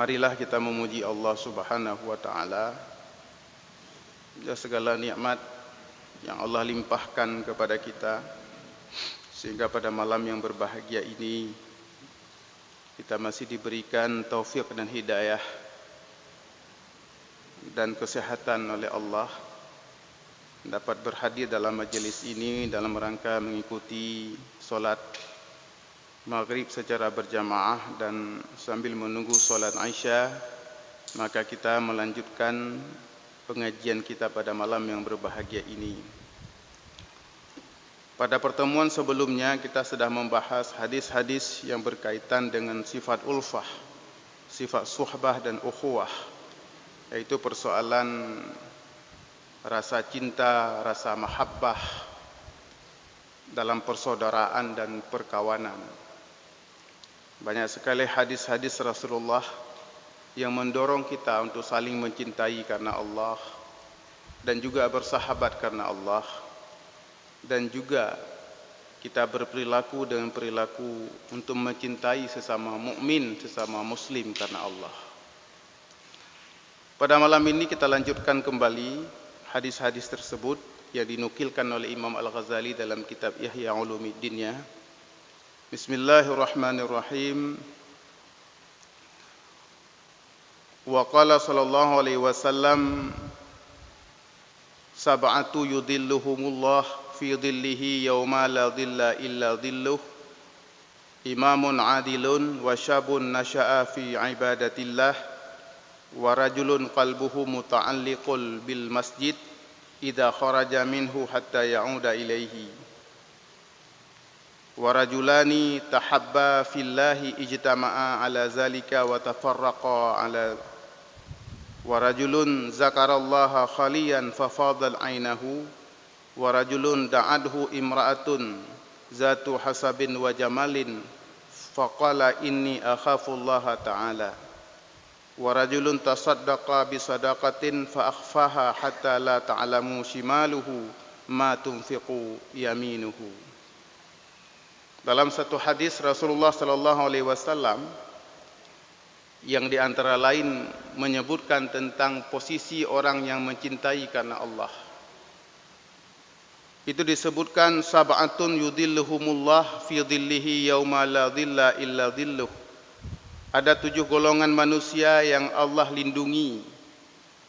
Marilah kita memuji Allah Subhanahu wa taala atas segala nikmat yang Allah limpahkan kepada kita, sehingga pada malam yang berbahagia ini kita masih diberikan taufik dan hidayah dan kesehatan oleh Allah dapat berhadir dalam majelis ini dalam rangka mengikuti solat maghrib secara berjamaah, dan sambil menunggu solat Isya maka kita melanjutkan pengajian kita pada malam yang berbahagia ini. Pada pertemuan sebelumnya kita sudah membahas hadis-hadis yang berkaitan dengan sifat ulfah, sifat suhbah dan ukhuwah, yaitu persoalan rasa cinta, rasa mahabbah dalam persaudaraan dan perkawanan. Banyak sekali hadis-hadis Rasulullah yang mendorong kita untuk saling mencintai karena Allah, dan juga bersahabat karena Allah, dan juga kita berperilaku dengan perilaku untuk mencintai sesama mukmin, sesama muslim karena Allah. Pada malam ini kita lanjutkan kembali hadis-hadis tersebut yang dinukilkan oleh Imam Al-Ghazali dalam kitab Ihya Ulumuddin-nya. Bismillahirrahmanirrahim. Wa qala sallallahu alaihi wasallam, sab'atu yudhilluhumullah fi dhillihi yawma la dhilla illa dhilluh, imamun adilun wa syabun nasha'a fi ibadatillah, wa rajulun qalbuhu muta'alliqul bil masjid idza kharaja minhu hatta ya'uda ilaihi, wa rajulani tahabba fillahi ijtama'a ala zalika wa tafarraqa ala, wa rajulun zakarallaha khaliyan fafadal ainahu, wa rajulun da'adhu imra'atun zatu hasabin wa jamalin faqala inni akhafullaha ta'ala, wa rajulun tasaddaqa bi sadaqatin fa akhfaha hatta la ta'lamu shimaluhu ma tunfiqu yaminuhu. Dalam satu hadis Rasulullah sallallahu alaihi wasallam yang di antara lain menyebutkan tentang posisi orang yang mencintai karena Allah, itu disebutkan sab'atun yudhilluhumullah fi dhillihi yauma la dhilla illa dhilluh. Ada 7 golongan manusia yang Allah lindungi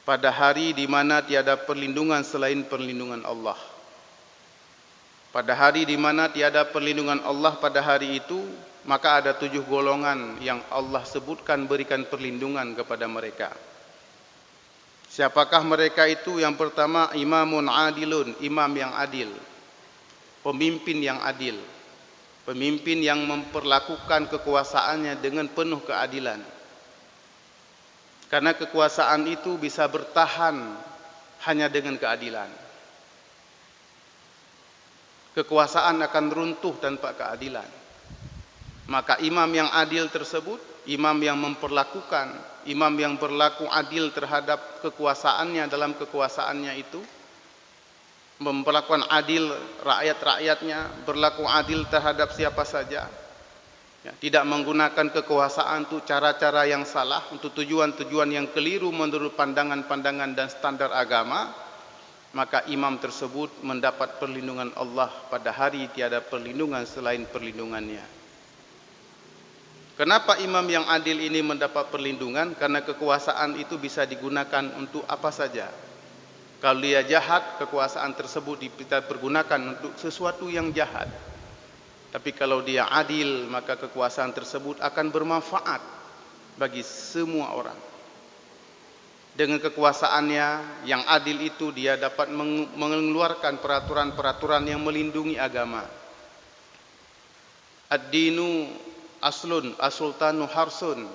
pada hari di mana tiada perlindungan selain perlindungan Allah. Pada hari di mana tiada perlindungan Allah pada hari itu, maka ada 7 golongan yang Allah sebutkan berikan perlindungan kepada mereka. Siapakah mereka itu? Yang pertama, imamun adilun, imam yang adil, pemimpin yang adil, pemimpin yang memperlakukan kekuasaannya dengan penuh keadilan. Karena kekuasaan itu bisa bertahan hanya dengan keadilan. Kekuasaan akan runtuh tanpa keadilan. Maka imam yang adil tersebut, imam yang memperlakukan, imam yang berlaku adil terhadap kekuasaannya, dalam kekuasaannya itu memperlakukan adil rakyat-rakyatnya, berlaku adil terhadap siapa saja, ya, tidak menggunakan kekuasaan untuk cara-cara yang salah, untuk tujuan-tujuan yang keliru menurut pandangan-pandangan dan standar agama, maka imam tersebut mendapat perlindungan Allah pada hari tiada perlindungan selain perlindungannya. Kenapa imam yang adil ini mendapat perlindungan? Karena kekuasaan itu bisa digunakan untuk apa saja. Kalau dia jahat, kekuasaan tersebut kita pergunakan untuk sesuatu yang jahat. Tapi kalau dia adil, maka kekuasaan tersebut akan bermanfaat bagi semua orang. Dengan kekuasaannya yang adil itu, dia dapat mengeluarkan peraturan-peraturan yang melindungi agama. Ad-dinu aslun, as-sultanu harsun.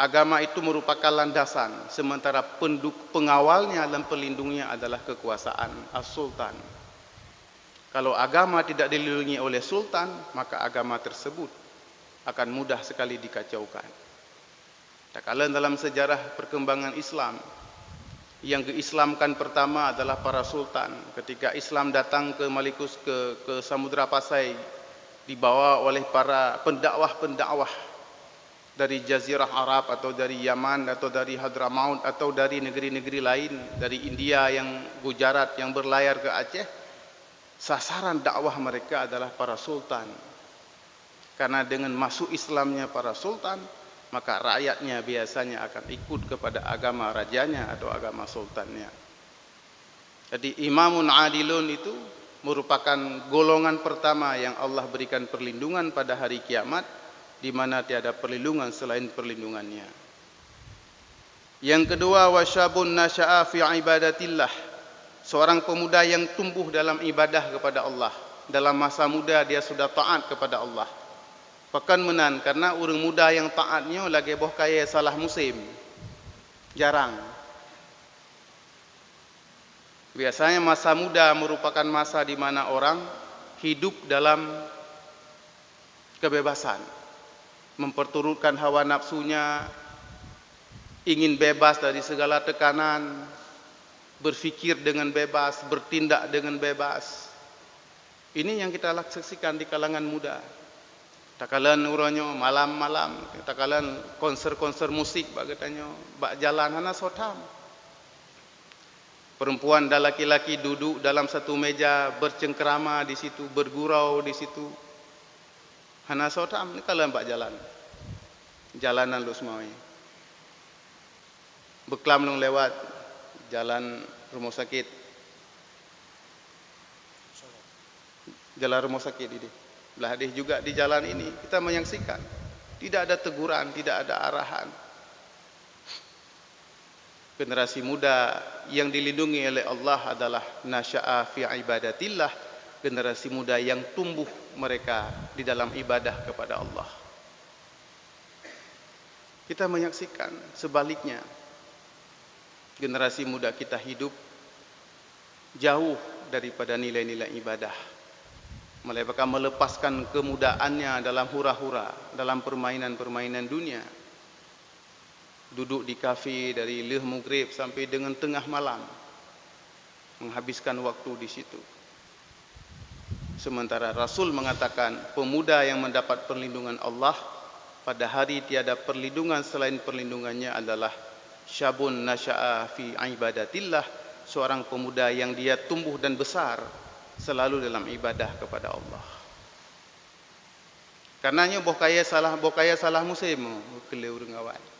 Agama itu merupakan landasan, sementara pengawalnya dan pelindungnya adalah kekuasaan, as-sultan. Kalau agama tidak dilindungi oleh sultan, maka agama tersebut akan mudah sekali dikacaukan. Tak kala dalam sejarah perkembangan Islam, yang diislamkan pertama adalah para sultan. Ketika Islam datang ke Malikus, ke Samudra Pasai, dibawa oleh para pendakwah-pendakwah dari Jazirah Arab atau dari Yaman atau dari Hadramaut atau dari negeri-negeri lain, dari India yang Gujarat yang berlayar ke Aceh, sasaran dakwah mereka adalah para sultan. Karena dengan masuk Islamnya para sultan, maka rakyatnya biasanya akan ikut kepada agama rajanya atau agama sultannya. Jadi imamun adilun itu merupakan golongan pertama yang Allah berikan perlindungan pada hari kiamat, di mana tiada perlindungan selain perlindungannya. Yang kedua, wasyabun nasya'a fi ibadatillah, seorang pemuda yang tumbuh dalam ibadah kepada Allah. Dalam masa muda dia sudah taat kepada Allah. Pekan menan, karena orang muda yang taatnya lagi boh kaya salah musim. Jarang. Biasanya masa muda merupakan masa di mana orang hidup dalam kebebasan, memperturutkan hawa nafsunya, ingin bebas dari segala tekanan, berfikir dengan bebas, bertindak dengan bebas. Ini yang kita saksikan di kalangan muda. Takalan uranyo malam-malam, takalan konser-konser musik bagatanya, bak jalan hana sotam. Perempuan dan laki-laki duduk dalam satu meja bercengkerama di situ, bergurau di situ. Hana sotam ni kalian bak jalan. Jalanan lu semua ni. Beklam lu lewat jalan rumah sakit. Jalan rumah sakit ini. Belah hadis juga di jalan ini kita menyaksikan tidak ada teguran, tidak ada arahan. Generasi muda yang dilindungi oleh Allah adalah nasya'a fi ibadatillah, generasi muda yang tumbuh mereka di dalam ibadah kepada Allah. Kita menyaksikan sebaliknya, generasi muda kita hidup jauh daripada nilai-nilai ibadah. Mereka melepaskan kemudaannya dalam hura-hura, dalam permainan-permainan dunia. Duduk di kafe dari leh maghrib sampai dengan tengah malam, menghabiskan waktu di situ. Sementara Rasul mengatakan, pemuda yang mendapat perlindungan Allah pada hari tiada perlindungan selain perlindungannya adalah syabun nasya'a fi ibadatillah, seorang pemuda yang dia tumbuh dan besar selalu dalam ibadah kepada Allah. Karenanya boh kaya salah musim kele urang awak.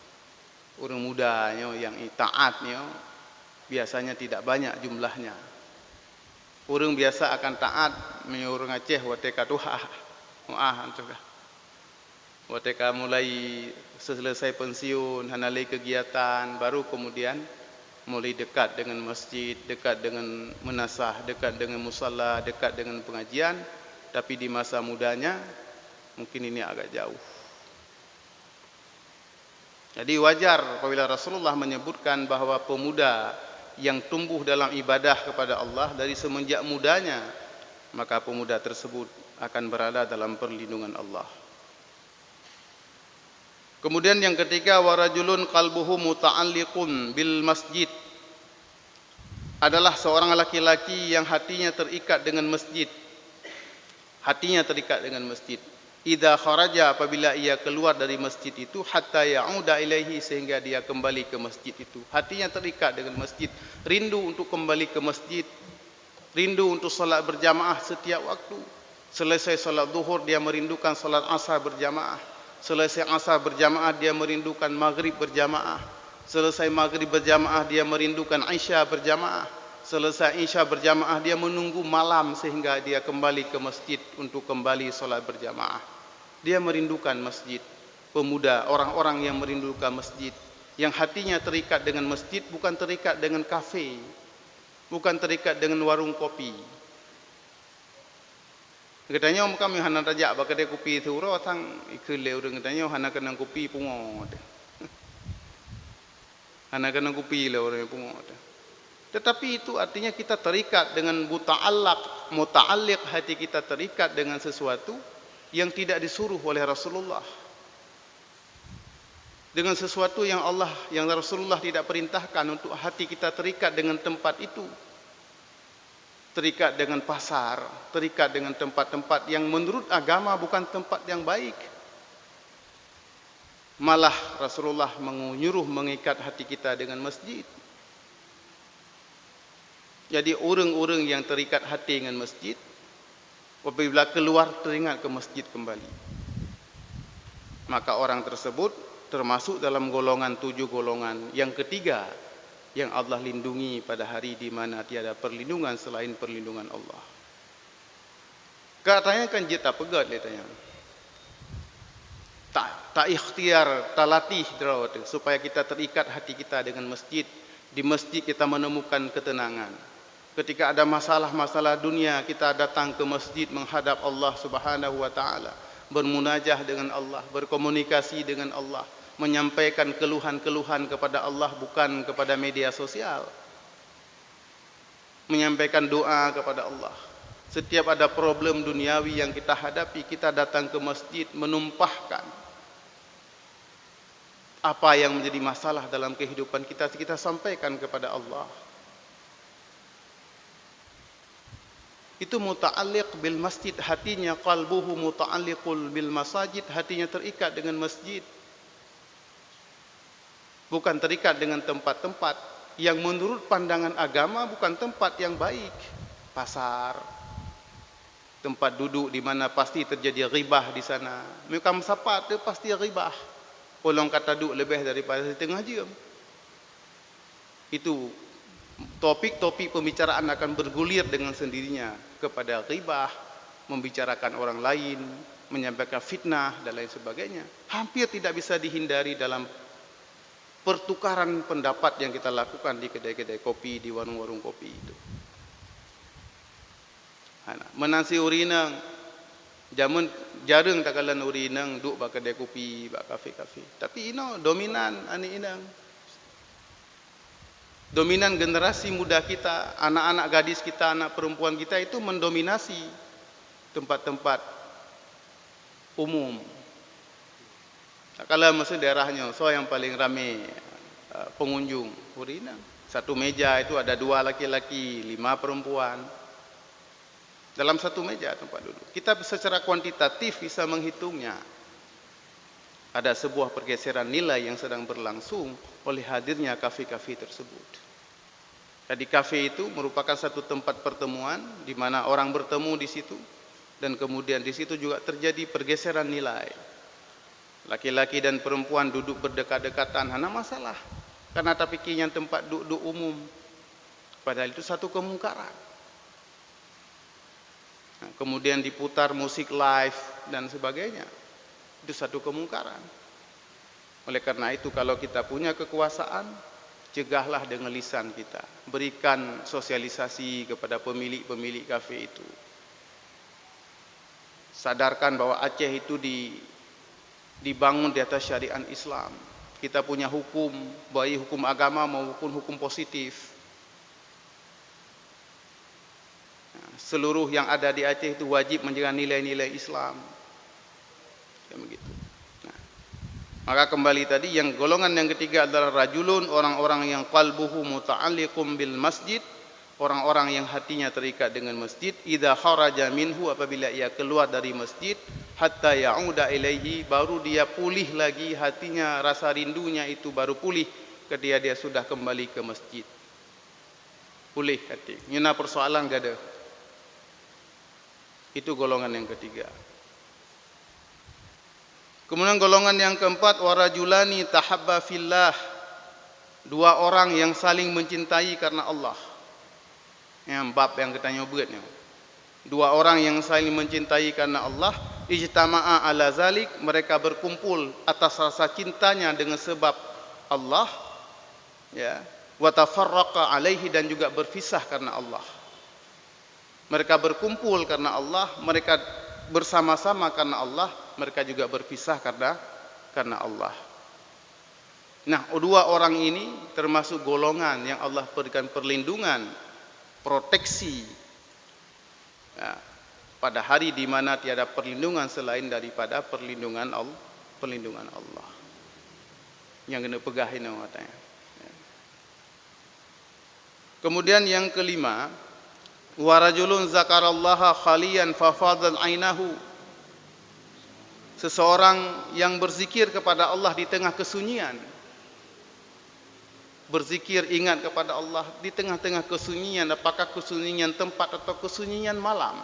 Orang mudanya yang taatnya biasanya tidak banyak jumlahnya. Orang biasa akan taat orang Aceh wateka tuha. Antara. Wateka mulai selesai pensiun, hanalai kegiatan, baru kemudian mulai dekat dengan masjid, dekat dengan menasah, dekat dengan musalla, dekat dengan pengajian. Tapi di masa mudanya mungkin ini agak jauh. Jadi wajar apabila Rasulullah menyebutkan bahawa pemuda yang tumbuh dalam ibadah kepada Allah dari semenjak mudanya, maka pemuda tersebut akan berada dalam perlindungan Allah. Kemudian yang ketiga, warajulun qalbuhu muta'alliqun bil masjid, adalah seorang laki-laki yang hatinya terikat dengan masjid. Hatinya terikat dengan masjid. Idza kharaja, apabila ia keluar dari masjid itu, hatta ya'uda ilaihi, sehingga dia kembali ke masjid itu. Hatinya terikat dengan masjid, rindu untuk kembali ke masjid, rindu untuk salat berjamaah setiap waktu. Selesai salat zuhur dia merindukan salat asar berjamaah. Selesai asar berjamaah dia merindukan maghrib berjamaah. Selesai maghrib berjamaah dia merindukan isya berjamaah. Selesai isya berjamaah dia menunggu malam sehingga dia kembali ke masjid untuk kembali solat berjamaah. Dia merindukan masjid. Pemuda, orang-orang yang merindukan masjid, yang hatinya terikat dengan masjid, bukan terikat dengan kafe, bukan terikat dengan warung kopi. Katanya kami hana rajak bakade kopi tu ro tang ikule urang katanya hana kenang kopi pungot. Hana kenang kopi le orang pungot. Tetapi itu artinya kita terikat dengan muta'alliq, hati kita terikat dengan sesuatu yang tidak disuruh oleh Rasulullah. Dengan sesuatu yang Rasulullah tidak perintahkan, untuk hati kita terikat dengan tempat itu. Terikat dengan pasar, terikat dengan tempat-tempat yang menurut agama bukan tempat yang baik. Malah Rasulullah menyuruh mengikat hati kita dengan masjid. Jadi orang-orang yang terikat hati dengan masjid, apabila keluar teringat ke masjid kembali, maka orang tersebut termasuk dalam golongan 7 golongan yang ketiga yang Allah lindungi pada hari di mana tiada perlindungan selain perlindungan Allah. Katanya kan jeta pegat letanya. Tak ikhtiar, tak latih supaya kita terikat hati kita dengan masjid. Di masjid kita menemukan ketenangan. Ketika ada masalah-masalah dunia, kita datang ke masjid menghadap Allah Subhanahu wa taala, bermunajah dengan Allah, berkomunikasi dengan Allah, menyampaikan keluhan-keluhan kepada Allah bukan kepada media sosial. Menyampaikan doa kepada Allah. Setiap ada problem duniawi yang kita hadapi, kita datang ke masjid menumpahkan apa yang menjadi masalah dalam kehidupan kita, kita sampaikan kepada Allah. Itu muta'alliq bil masjid, hatinya qalbuhu muta'alliqul bil masajid, hatinya terikat dengan masjid. Bukan terikat dengan tempat-tempat yang menurut pandangan agama bukan tempat yang baik. Pasar, tempat duduk di mana pasti terjadi ghibah di sana. Mereka sapat tu pasti ghibah. Orang kata duduk lebih daripada setengah jam. Itu topik-topik pembicaraan akan bergulir dengan sendirinya kepada ghibah, membicarakan orang lain, menyampaikan fitnah dan lain sebagainya. Hampir tidak bisa dihindari dalam pertukaran pendapat yang kita lakukan di kedai-kedai kopi, di warung-warung kopi itu. Menansi urinang, jamun jarang takalan urinang duk bak kedai kopi, bak kafe-kafe. Tapi dominan ani inang. Dominan generasi muda kita, anak-anak gadis kita, anak perempuan kita itu mendominasi tempat-tempat umum. Kalau masuk daerahnya, so yang paling ramai pengunjung urinang. Satu meja itu ada 2 laki-laki, 5 perempuan. Dalam satu meja tempat duduk. Kita secara kuantitatif bisa menghitungnya. Ada sebuah pergeseran nilai yang sedang berlangsung oleh hadirnya kafe-kafe tersebut. Jadi kafe itu merupakan satu tempat pertemuan di mana orang bertemu di situ, dan kemudian di situ juga terjadi pergeseran nilai. Laki-laki dan perempuan duduk berdekat-dekatan, hana masalah. Karena tak pikirnya tempat duduk umum. Padahal itu satu kemungkaran. Nah, kemudian diputar musik live dan sebagainya. Itu satu kemungkaran. Oleh karena itu kalau kita punya kekuasaan, cegahlah dengan lisan kita. Berikan sosialisasi kepada pemilik-pemilik kafe itu. Sadarkan bahwa Aceh itu dibangun di atas syariat Islam. Kita punya hukum, baik hukum agama maupun hukum positif. Seluruh yang ada di Aceh itu wajib menjaga nilai-nilai Islam. Begitu. Nah, maka kembali tadi yang golongan yang ketiga adalah rajulun, orang-orang yang qalbuhu muta'alliqum bil masjid, orang-orang yang hatinya terikat dengan masjid. Idza kharaja minhu, apabila ia keluar dari masjid, hatta ya'uda ilaihi, baru dia pulih lagi hatinya, rasa rindunya itu baru pulih ketika dia sudah kembali ke masjid. Pulih hati. Nyuna persoalan gak ada. Itu golongan yang ketiga. Kemudian golongan yang keempat, warajulani tahabba fillah, 2 orang yang saling mencintai karena Allah. Yang bab yang kita nyebutnya. 2 orang yang saling mencintai karena Allah, ijtama'a ala zalik, mereka berkumpul atas rasa cintanya dengan sebab Allah, ya, wa tafarraqa alaihi, dan juga berpisah karena Allah. Mereka berkumpul karena Allah, mereka bersama-sama karena Allah, mereka juga berpisah karena Allah. Nah, 2 orang ini termasuk golongan yang Allah berikan perlindungan, proteksi, ya, pada hari di mana tiada perlindungan selain daripada perlindungan Allah. Yang kena pegahin katanya. Kemudian yang kelima, wa rajulun zakarallaha khaliyan fafadat ainahu, seseorang yang berzikir kepada Allah di tengah kesunyian, berzikir ingat kepada Allah di tengah-tengah kesunyian, apakah kesunyian tempat atau kesunyian malam,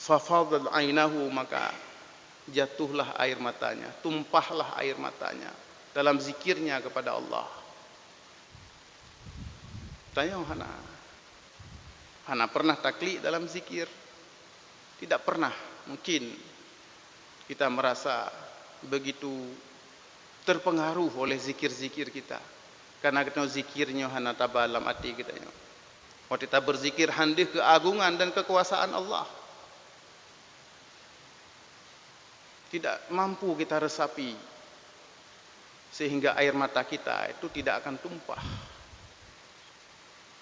fafadat ainahu, maka jatuhlah air matanya, tumpahlah air matanya dalam zikirnya kepada Allah. Tanya Hana pernah taklid dalam zikir? Tidak pernah. Mungkin kita merasa begitu terpengaruh oleh zikir-zikir kita, karena kita zikirnya Hana tabah dalam hati kita. Waktu kita berzikir handih keagungan dan kekuasaan Allah, tidak mampu kita resapi, sehingga air mata kita itu tidak akan tumpah.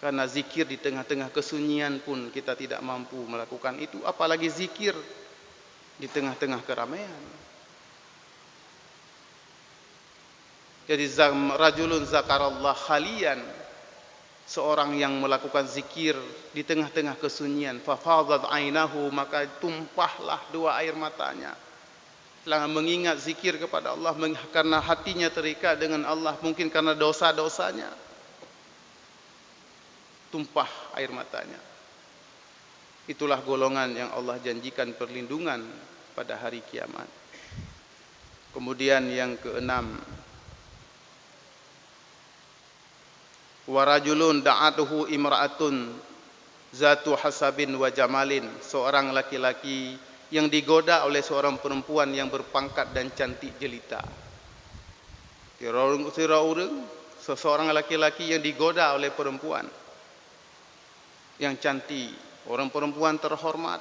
Karena zikir di tengah-tengah kesunyian pun kita tidak mampu melakukan itu, apalagi zikir di tengah-tengah keramaian. Jadi rajulun zakarallah khalian, seorang yang melakukan zikir di tengah-tengah kesunyian, fafadat ainahu, maka tumpahlah dua air matanya. Telah mengingat zikir kepada Allah, karena hatinya terikat dengan Allah, mungkin karena dosa-dosanya, tumpah air matanya. Itulah golongan yang Allah janjikan perlindungan pada hari kiamat. Kemudian yang keenam, warajulun da'atuhu imra'atun zatu hasabin wa jamalin, seorang laki-laki yang digoda oleh seorang perempuan yang berpangkat dan cantik jelita. Seseorang laki-laki yang digoda oleh perempuan yang cantik, orang perempuan terhormat,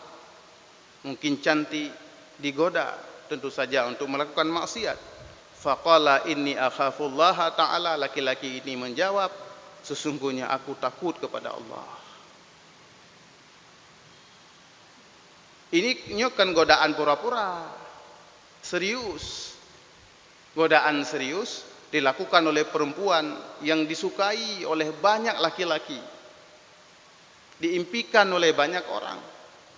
mungkin cantik, digoda tentu saja untuk melakukan maksiat. Faqala inni akhafullaha ta'ala, laki-laki ini menjawab, sesungguhnya aku takut kepada Allah. Ini kan godaan pura-pura, serius. Godaan serius dilakukan oleh perempuan yang disukai oleh banyak laki-laki, diimpikan oleh banyak orang.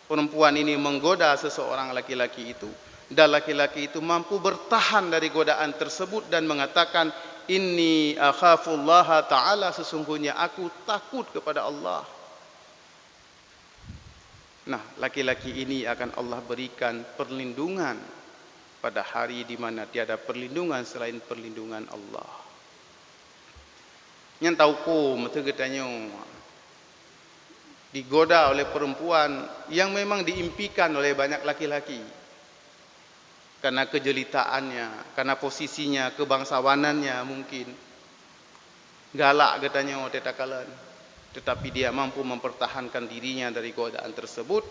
Perempuan ini menggoda seseorang laki-laki itu, dan laki-laki itu mampu bertahan dari godaan tersebut dan mengatakan, inni akhafullaha ta'ala, sesungguhnya aku takut kepada Allah. Nah, laki-laki ini akan Allah berikan perlindungan pada hari di mana tiada perlindungan selain perlindungan Allah. Yang tahu ko mesti katanya digoda oleh perempuan yang memang diimpikan oleh banyak laki-laki karena kejelitaannya, karena posisinya, kebangsawanannya, mungkin galak katanya tetakalan, tetapi dia mampu mempertahankan dirinya dari godaan tersebut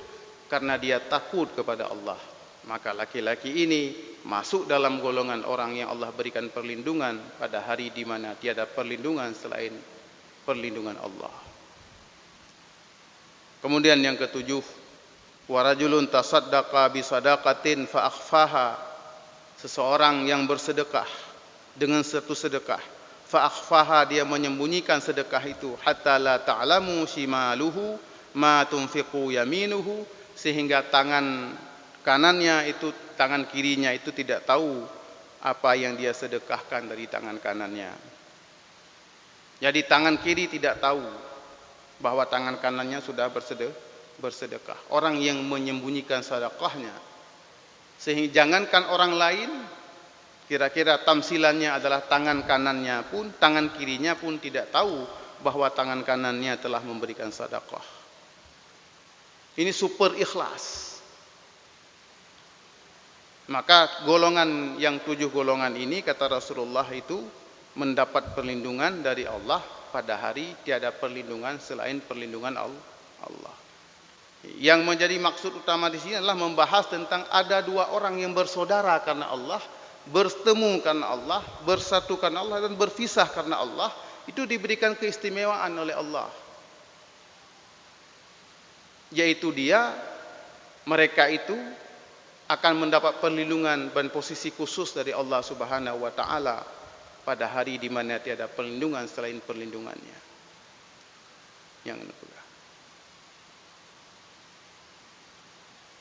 karena dia takut kepada Allah. Maka laki-laki ini masuk dalam golongan orang yang Allah berikan perlindungan pada hari di mana tiada perlindungan selain perlindungan Allah. Kemudian yang ketujuh, warajulun tasaddaqa bisadaqatin fa akhfaha, seseorang yang bersedekah dengan satu sedekah, fa akhfaha, dia menyembunyikan sedekah itu, hatta la ta'lamu shimaluhu ma tunfiqu yaminuhu, sehingga tangan kanannya itu, tangan kirinya itu tidak tahu apa yang dia sedekahkan dari tangan kanannya. Jadi tangan kiri tidak tahu bahwa tangan kanannya sudah bersedekah. Orang yang menyembunyikan sedekahnya, sehingga jangankan orang lain, kira-kira tamsilannya adalah tangan kanannya pun, tangan kirinya pun tidak tahu bahwa tangan kanannya telah memberikan sedekah. Ini super ikhlas. Maka golongan yang 7 golongan ini, kata Rasulullah, itu mendapat perlindungan dari Allah pada hari tiada perlindungan selain perlindungan Allah. Yang menjadi maksud utama di sini adalah membahas tentang ada 2 orang yang bersaudara karena Allah, bertemu karena Allah, bersatu karena Allah, dan berpisah karena Allah. Itu diberikan keistimewaan oleh Allah, yaitu mereka itu akan mendapat perlindungan dan posisi khusus dari Allah Subhanahu wa taala pada hari di mana tiada perlindungan selain perlindungannya. Yang kedua,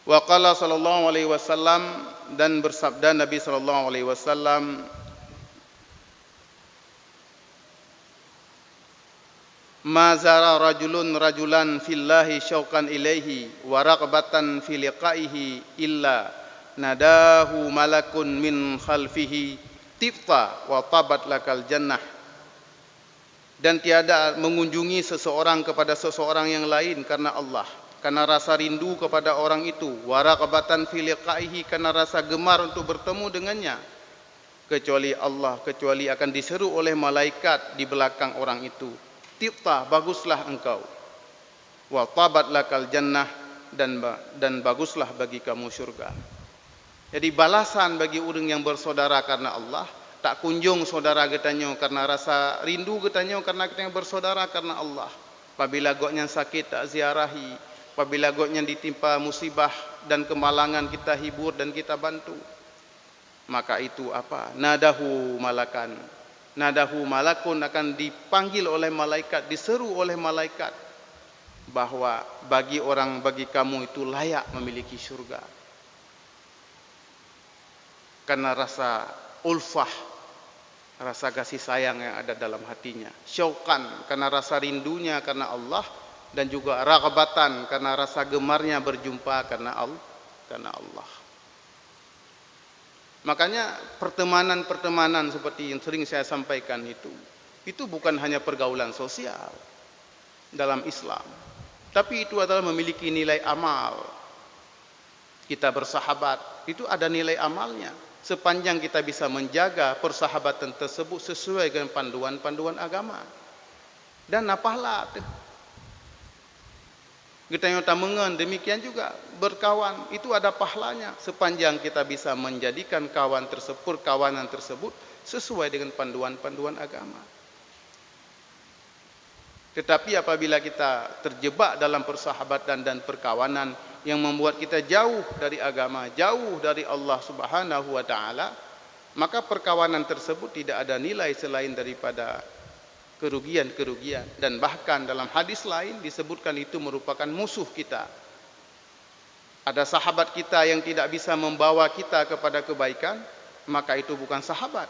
Wa qala sallallahu alaihi wasallam, dan bersabda Nabi sallallahu alaihi wasallam, ma zara rajulun rajulan fillahi syauqan ilaihi wa raqbatan fi liqaihi illa nadahu malakun min khalfihi tifta wa tabat lakal jannah. Dan tiada mengunjungi seseorang kepada seseorang yang lain karena Allah, karena rasa rindu kepada orang itu, wa raqbatan fi liqaihi, karena rasa gemar untuk bertemu dengannya, kecuali Allah, kecuali akan diseru oleh malaikat di belakang orang itu, tibta, baguslah engkau, wa tabat lakal jannah, dan baguslah bagi kamu syurga. Jadi balasan bagi orang yang bersaudara karena Allah, tak kunjung saudara getanyo karena rasa rindu getanyo, karena kita bersaudara karena Allah. Apabila goknya sakit tak ziarahi, apabila goknya ditimpa musibah dan kemalangan kita hibur dan kita bantu. Maka itu apa? Nadahu malakan. Nadahu malakun, akan dipanggil oleh malaikat, diseru oleh malaikat bahwa bagi kamu itu layak memiliki syurga. Karena rasa ulfah, rasa kasih sayang yang ada dalam hatinya. Syauqan, karena rasa rindunya karena Allah, dan juga raghabatan, karena rasa gemarnya berjumpa karena Allah. Makanya pertemanan-pertemanan seperti yang sering saya sampaikan itu bukan hanya pergaulan sosial dalam Islam, tapi itu adalah memiliki nilai amal. Kita bersahabat, itu ada nilai amalnya. Sepanjang kita bisa menjaga persahabatan tersebut sesuai dengan panduan-panduan agama. Dan pahala. Kita yang tamengan, demikian juga berkawan, itu ada pahalanya. Sepanjang kita bisa menjadikan kawanan tersebut sesuai dengan panduan-panduan agama. Tetapi apabila kita terjebak dalam persahabatan dan perkawanan yang membuat kita jauh dari agama, jauh dari Allah Subhanahu wa taala, maka perkawanan tersebut tidak ada nilai selain daripada kerugian-kerugian. Dan bahkan dalam hadis lain disebutkan itu merupakan musuh kita. Ada sahabat kita yang tidak bisa membawa kita kepada kebaikan, maka itu bukan sahabat.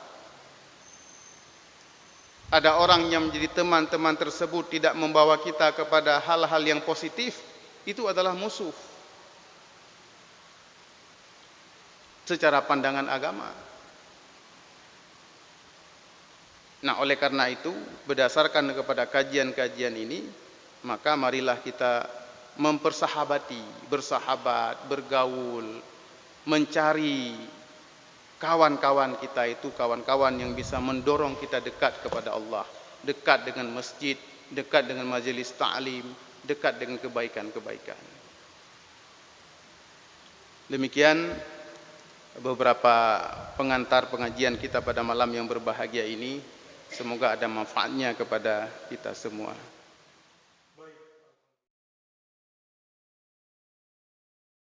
Ada orang yang menjadi teman-teman tersebut tidak membawa kita kepada hal-hal yang positif, itu adalah musuh secara pandangan agama. Nah, oleh karena itu, berdasarkan kepada kajian-kajian ini, maka marilah kita mempersahabati, bersahabat, bergaul, mencari kawan-kawan kita itu, kawan-kawan yang bisa mendorong kita dekat kepada Allah, dekat dengan masjid, dekat dengan majelis ta'lim, dekat dengan kebaikan-kebaikan. Demikian beberapa pengantar pengajian kita pada malam yang berbahagia ini. Semoga ada manfaatnya kepada kita semua.